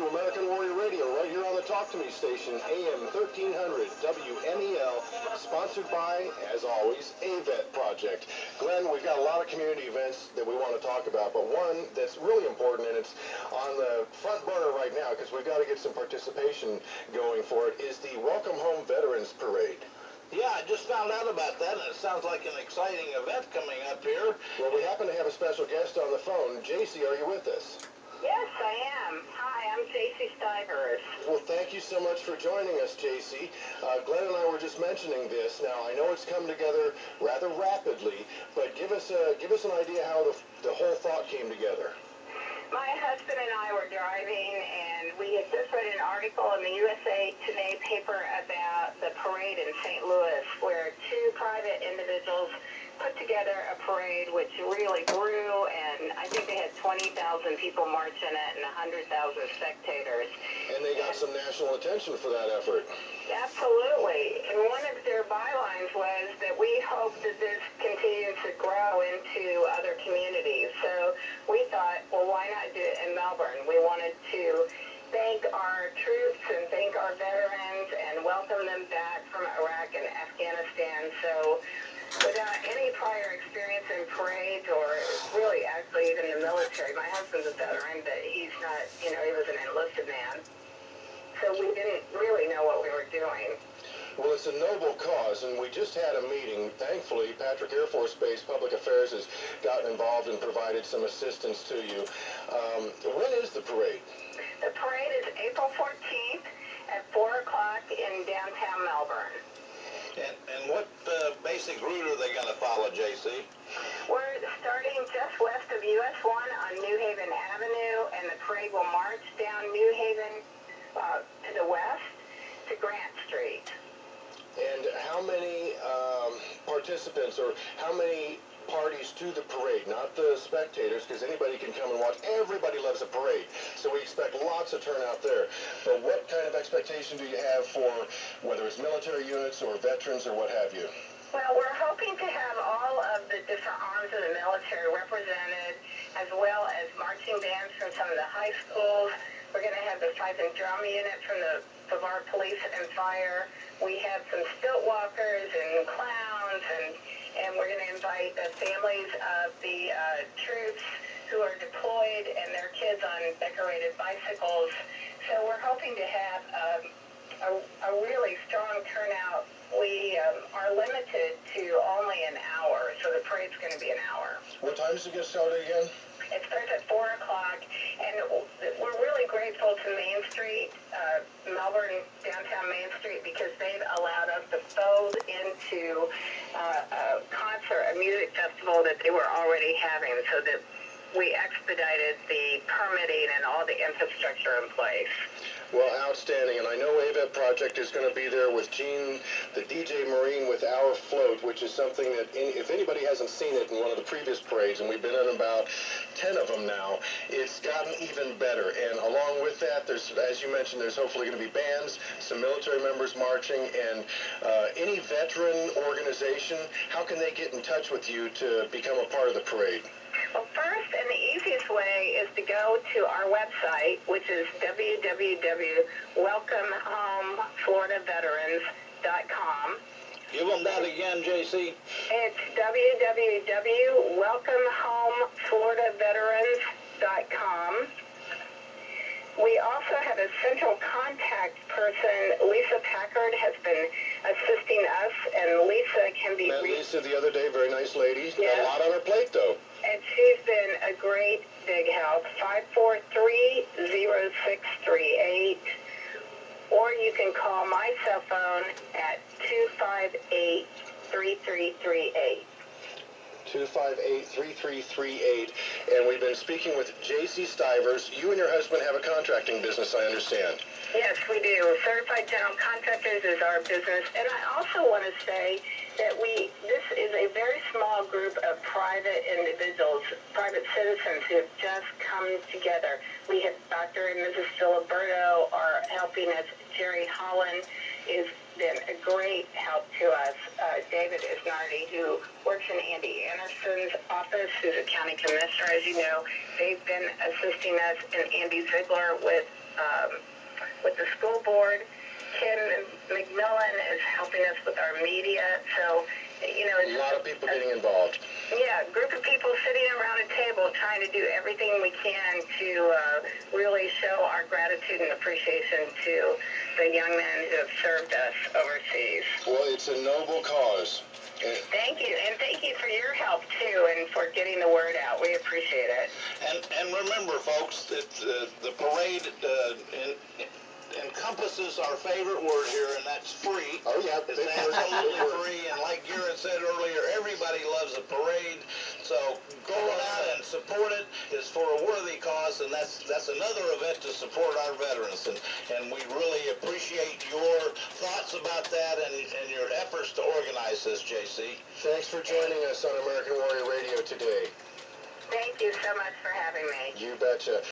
to American Warrior Radio right here on the Talk to Me station, AM 1300 WMEL, sponsored by, as always, AVET Project. Glenn, we've got a lot of community events that we want to talk about, but one that's really important, and it's on the front burner right now because we've got to get some participation going for it, is the Welcome Home Veterans Parade. Yeah, I just found out about that, and it sounds like an exciting event coming up here. Well, we happen to have a special guest on the phone. JC, are you with us? Yes, I am. Hi, I'm JC Stivers. Well, thank you so much for joining us, JC. Glenn and I were just mentioning this. Now, I know it's come together rather rapidly, but give us an idea how the whole thought came together. My husband and I were driving, and we had just read an article in the USA Today paper about the parade in St. Louis, where two private individuals put together a parade which really grew, and I think they had 20,000 people march in it and 100,000 spectators. And they got some national attention for that effort. Absolutely. And one of their bylines was that we hope that this continues to grow into other communities. So we thought, well, why not do it in Melbourne? We wanted to thank our troops and thank our veterans and welcome them back from Iraq and Afghanistan. So without any prior experience in parades or really actually even the military, my husband's a veteran, but he's not, he was an enlisted man. So we didn't really know what we were doing. Well, it's a noble cause, and we just had a meeting. Thankfully, Patrick Air Force Base Public Affairs has gotten involved and provided some assistance to you. When is the parade? The parade is April 14th at 4 o'clock in downtown Melbourne. And what basic route are they going to follow, JC? We're starting just west of US 1 on New Haven Avenue, and the parade will march down New Haven to the west to Grant Street. And how many participants or how many parties to the parade? Not the spectators, because anybody can come and watch. Everybody loves a parade, so we expect lots of turnout there. But what kind of expectation do you have for whether it's military units or veterans or what have you? Well, we're hoping to have all of the different arms of the military represented, as well as marching bands from some of the high schools. We're going to have the fife and drum unit from the Brevard Police and Fire. We have some stilt walkers and clowns, and we're going to invite the families of the troops who are deployed and their kids on decorated bicycles. So we're hoping to have a really strong turnout. We are limited to only an hour, so the parade's going to be an hour. What time does it get started again? It starts at 4 o'clock, and we're really grateful to Main Street, Melbourne downtown Main Street, because they've allowed us to fold into a concert, a music festival that they were already having, so that we expedited the permitting and all the infrastructure in place. Well, outstanding, and I know AVET Project is going to be there with Gene, the DJ Marine with Our Float, which is something that, if anybody hasn't seen it in one of the previous parades, and we've been in about 10 of them now, it's gotten even better. And along with that, there's, as you mentioned, there's hopefully going to be bands, some military members marching, and any veteran organization, how can they get in touch with you to become a part of the parade? Well, first and the easiest way is to go to our website, which is www.welcomehomefloridaveterans.com. Give them that again, JC. It's www.welcomehomefloridaveterans.com. We also have a central contact person. Lisa Packard has been assisting us, and Lisa can be reached. Lisa the other day, very nice lady. Yes. Got a lot on her plate, though. And she's been a great big help. 543-0638. Or you can call my cell phone at 258-3338. 258-3338, and we've been speaking with JC Stivers. You and your husband have a contracting business, I understand. Yes, we do. Certified General Contractors is our business, and I also want to say that this is a very small group of private individuals, private citizens who have just come together. We have Dr. and Mrs. Filiberto are helping us. Jerry Holland has been a great help to us. David Isnardi, who works mention Andy Anderson's office, who's a county commissioner. As you know, they've been assisting us, and Andy Ziegler with the school board. Kim McMillan is helping us with our media. So, a lot of people getting involved. Yeah, a group of people sitting around a table trying to do everything we can to really show our gratitude and appreciation to the young men who have served us overseas. Well, it's a noble cause. Thank you, and thank you for your help too, and for getting the word out. We appreciate it. And remember, folks, that the parade encompasses our favorite word here, and that's free. Oh, yeah. It's absolutely free, and like Garrett said earlier, everybody loves a parade. So going out and support it is for a worthy cause, and that's another event to support our veterans. And we really appreciate your thoughts about that and your efforts to organize this, JC. Thanks for joining us on American Warrior Radio today. Thank you so much for having me. You betcha.